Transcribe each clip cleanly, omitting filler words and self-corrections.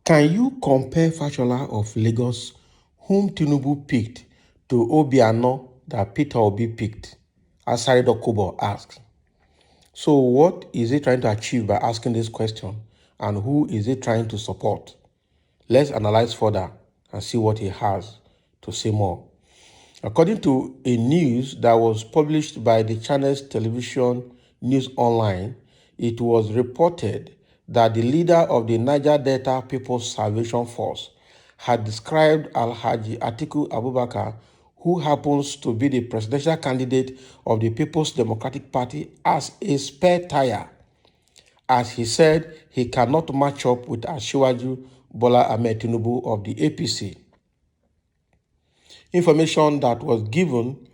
Can you compare Fashola of Lagos, whom Tinubu picked, to Obiano that Peter Obi picked? Asari Dokubo asked. So what is he trying to achieve by asking this question, and who is he trying to support? Let's analyze further and see what he has to say more. According to a news that was published by the channel's television news online, it was reported that the leader of the Niger Delta People's Salvation Force had described Alhaji Atiku Abubakar, who happens to be the presidential candidate of the People's Democratic Party, as a spare tire, as he said he cannot match up with Asiwaju Bola Ahmed Tinubu of the APC. Information that was given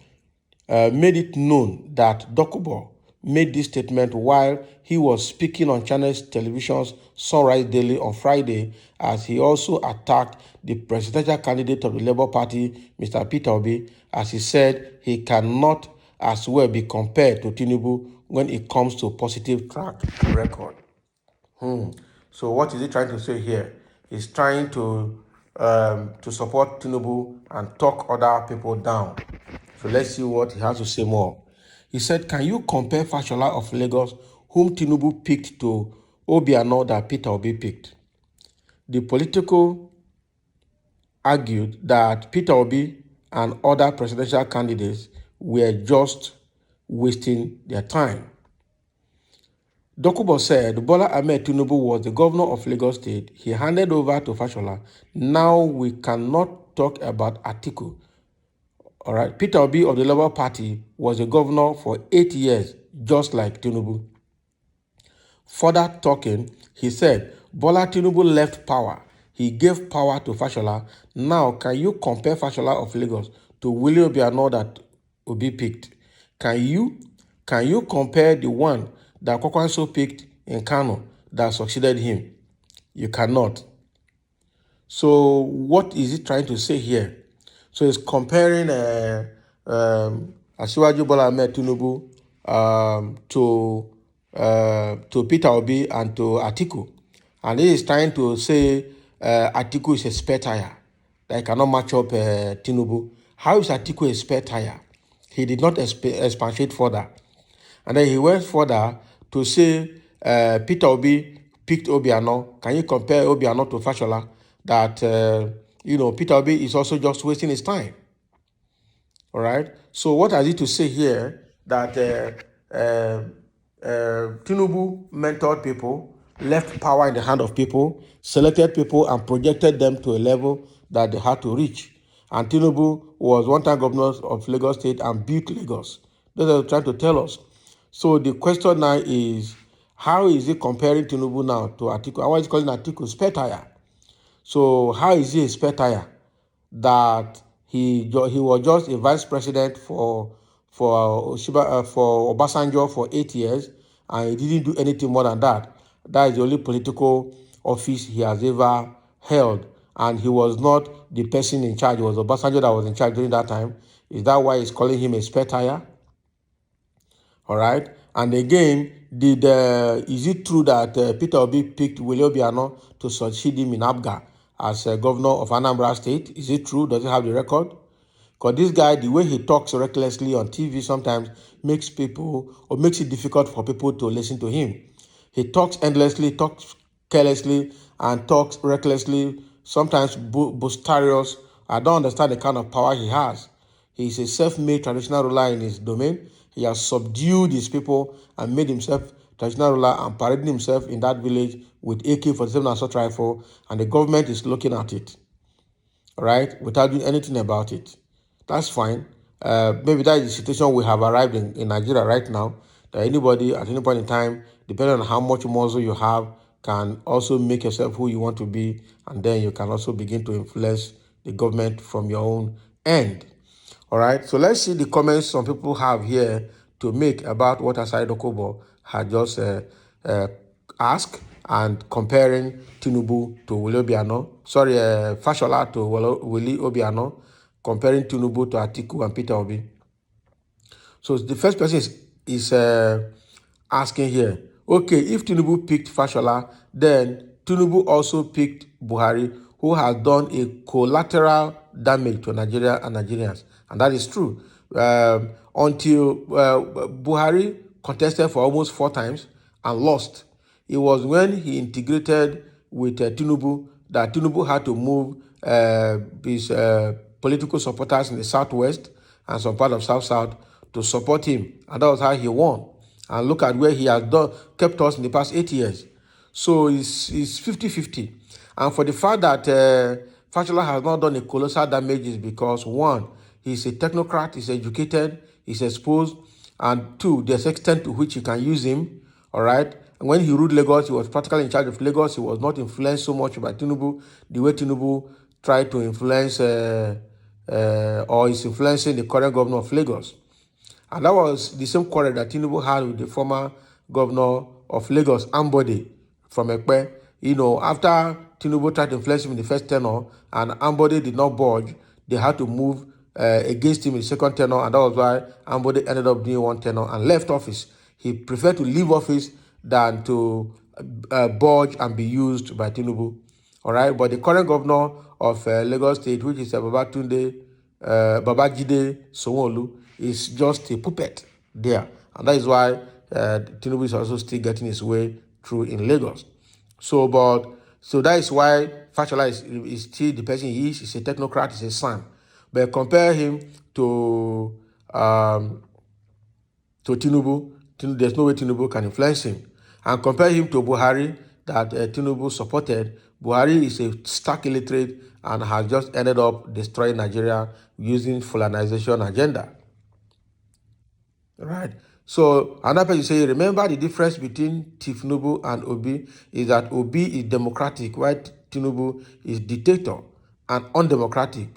made it known that Dokubo made this statement while he was speaking on Channels Television's Sunrise Daily on Friday, as he also attacked the presidential candidate of the Labour Party, Mr. Peter Obi, as he said he cannot as well be compared to Tinubu when it comes to positive track record. So what is he trying to say here? He's trying to support Tinubu and talk other people down. So let's see what he has to say more. He said, can you compare Fashola of Lagos, whom Tinubu picked, to Obiano that Peter Obi picked? The political argued that Peter Obi and other presidential candidates were just wasting their time. Dokubo said Bola Ahmed Tinubu was the governor of Lagos State. He handed over to Fashola. Now we cannot talk about Atiku. All right. Peter Obi of the Labour Party was the governor for 8 years, just like Tinubu. Further talking, he said Bola Tinubu left power. He gave power to Fashola. Now, can you compare Fashola of Lagos to Willie Obiano that Obi picked? Can you compare the one that Kwakwanso picked in Kano that succeeded him? You cannot. So what is he trying to say here? So he's comparing Asiwaju Bola Ahmed Tinubu to Peter Obi and to Atiku. And he is trying to say Atiku is a spare tire that cannot match up Tinubu. How is Atiku a spare tire? He did not expatiate further. And then he went further to say Peter Obi picked Obiano. Can you compare Obiano to Fashola? That, Peter Obi is also just wasting his time. All right. So what has he to say here? That Tinubu mentored people, left power in the hand of people, selected people and projected them to a level that they had to reach. And Tinubu was one-time governor of Lagos State and built Lagos. That's what they're trying to tell us. So the question now is, how is he comparing Tinubu now to Atiku? Why is he calling Atiku spare tire? So how is he a spare tire? That he was just a vice president for Obasanjo for 8 years, and he didn't do anything more than that. That is the only political office he has ever held, and he was not the person in charge. It was Obasanjo that was in charge during that time. Is that why he's calling him a spare tire? All right. And again, is it true that Peter Obi picked Willie Obiano to succeed him in Abga as governor of Anambra State? Is it true? Does he have the record? Because this guy, the way he talks recklessly on TV sometimes makes it difficult for people to listen to him. He talks endlessly, talks carelessly, and talks recklessly, sometimes boisterous. I don't understand the kind of power he has. He is a self-made traditional ruler in his domain. He has subdued his people and made himself traditional ruler and parading himself in that village with AK-47 assault rifle, and the government is looking at it, all right, without doing anything about it. That's fine. Maybe that is the situation we have arrived in Nigeria right now, that anybody at any point in time, depending on how much muscle you have, can also make yourself who you want to be, and then you can also begin to influence the government from your own end. All right, so let's see the comments some people have here to make about what Asari Dokubo had just asked, and comparing Tinubu to Willie Obiano. Sorry, Fashola to Willie Obiano, comparing Tinubu to Atiku and Peter Obi. So the first person is asking here, okay, if Tinubu picked Fashola, then Tinubu also picked Buhari, who has done a collateral damage to Nigeria and Nigerians. And that is true. Until Buhari contested for almost 4 times and lost. It was when he integrated with Tinubu that Tinubu had to move his political supporters in the southwest and some part of south to support him, and that was how he won. And look at where he has kept us in the past 8 years. So it's 50-50. And for the fact that Fashola has not done a colossal damage is because, one, he's a technocrat, he's educated, he's exposed, and two, there's extent to which you can use him, all right? And when he ruled Lagos, he was practically in charge of Lagos. He was not influenced so much by Tinubu, the way Tinubu tried to influence or is influencing the current governor of Lagos. And that was the same quarrel that Tinubu had with the former governor of Lagos, Ambode, from Ekpe. After Tinubu tried to influence him in the first tenure and Ambode did not budge, they had to move against him in the second tenure, and that was why Ambode ended up doing one tenure and left office. He preferred to leave office than to budge and be used by Tinubu. All right, but the current governor of Lagos State, which is Babajide Sanwo-Olu, is just a puppet there, and that is why Tinubu is also still getting his way through in Lagos. So that is why Fashola is still the person he is. He's a technocrat, he's a son. But compare him to Tinubu, there's no way Tinubu can influence him. And compare him to Buhari that Tinubu supported. Buhari is a stark illiterate and has just ended up destroying Nigeria using Fulanization agenda. Right. So another person say, remember the difference between Tinubu and Obi is that Obi is democratic, while Tinubu is dictator and undemocratic,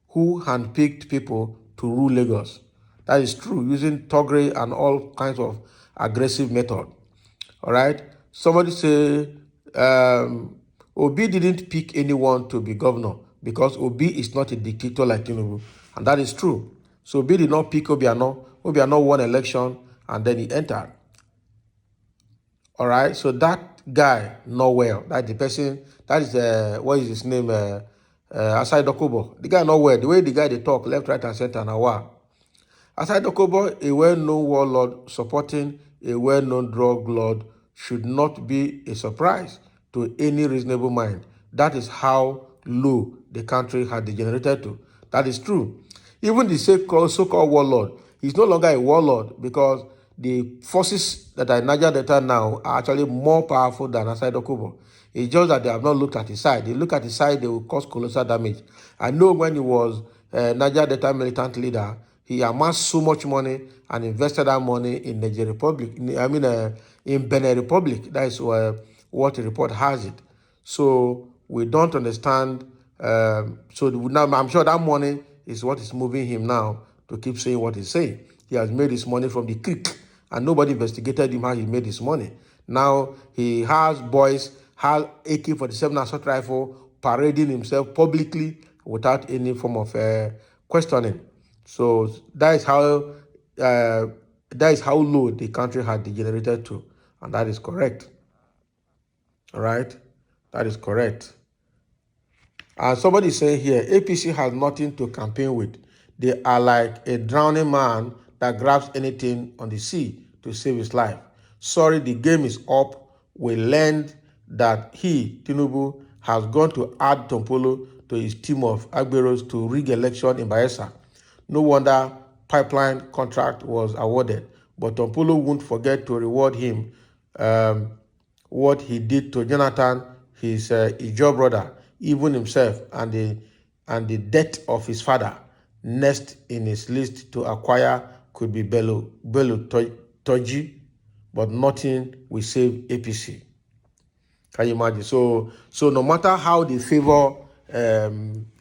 who handpicked people to rule Lagos. That is true, using thuggery and all kinds of aggressive method. All right. Somebody say Obi didn't pick anyone to be governor because Obi is not a dictator like Tinubu, and that is true. So Obi did not pick Obiano. Obiano won election and then he entered. All right. So that guy, not well. That the person. That is what is his name? Asari Dokubo. The guy not well. The way the guy they talk left, right, and center now. Wow. Asari Dokubo, a well-known warlord supporting a well-known drug lord, should not be a surprise to any reasonable mind. That is how low the country had degenerated to. That is true. Even the so-called warlord, he's no longer a warlord because the forces that are in Niger Delta now are actually more powerful than Asari Dokubo. It's just that they have not looked at his side. They look at his side, they will cause colossal damage. I know when he was Niger Delta militant leader, he amassed so much money and invested that money in Niger Republic. In Benin Republic. That is what the report has it. So we don't understand. So now I'm sure that money is what is moving him now to keep saying what he's saying. He has made his money from the creek, and nobody investigated him how he made his money. Now he has boys, has AK-47 assault rifle, parading himself publicly without any form of questioning. So that is how low the country had degenerated to, and that is correct. All right, that is correct. And somebody is saying here, APC has nothing to campaign with. They are like a drowning man that grabs anything on the sea to save his life. Sorry, the game is up. We learned that he, Tinubu, has gone to add Tompolo to his team of Agberos to rig election in Bayelsa. No wonder pipeline contract was awarded, but Tompolo won't forget to reward him what he did to Jonathan, his Ijo brother, even himself, and the death of his father. Next in his list to acquire could be Bello Toji, but nothing will save APC. Can you imagine? So no matter how they favor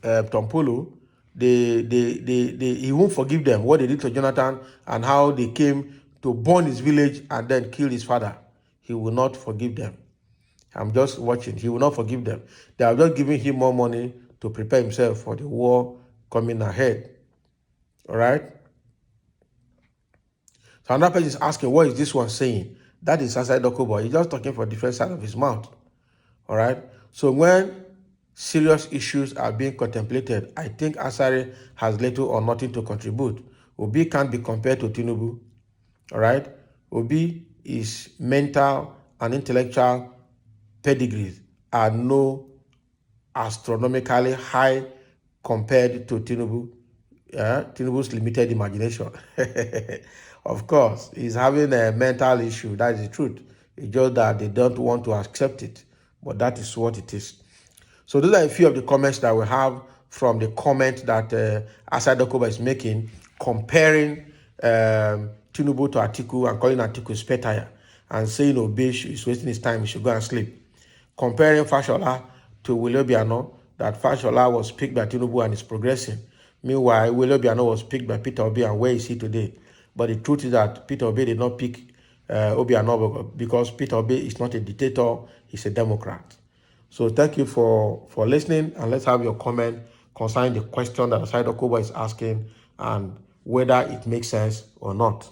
Tompolo, he won't forgive them what they did to Jonathan and how they came to burn his village and then kill his father. He will not forgive them. I'm just watching. He will not forgive them. They are just giving him more money to prepare himself for the war coming ahead. All right? So another person is asking, what is this one saying? That is Asari Dokubo. He's just talking from different side of his mouth. All right. So when serious issues are being contemplated, I think Asari has little or nothing to contribute. Obi can't be compared to Tinubu. All right. Obi is mental and intellectual pedigrees are no astronomically high compared to Tinubu. Tinubu's limited imagination. Of course, he's having a mental issue. That is the truth. It's just that they don't want to accept it. But that is what it is. So those are a few of the comments that we have from the comment that Asari Dokubo is making, comparing Tinubu to Atiku and calling Atiku spare tire and saying Obi is wasting his time, he should go and sleep. Comparing Fashola to Obiano, that Fashola was picked by Tinubu and is progressing. Meanwhile, Obiano was picked by Peter Obi, and where is he today? But the truth is that Peter Obi did not pick Obiano because Peter Obi is not a dictator, he's a Democrat. So thank you for listening, and let's have your comment concerning the question that Asari Dokubo is asking and whether it makes sense or not.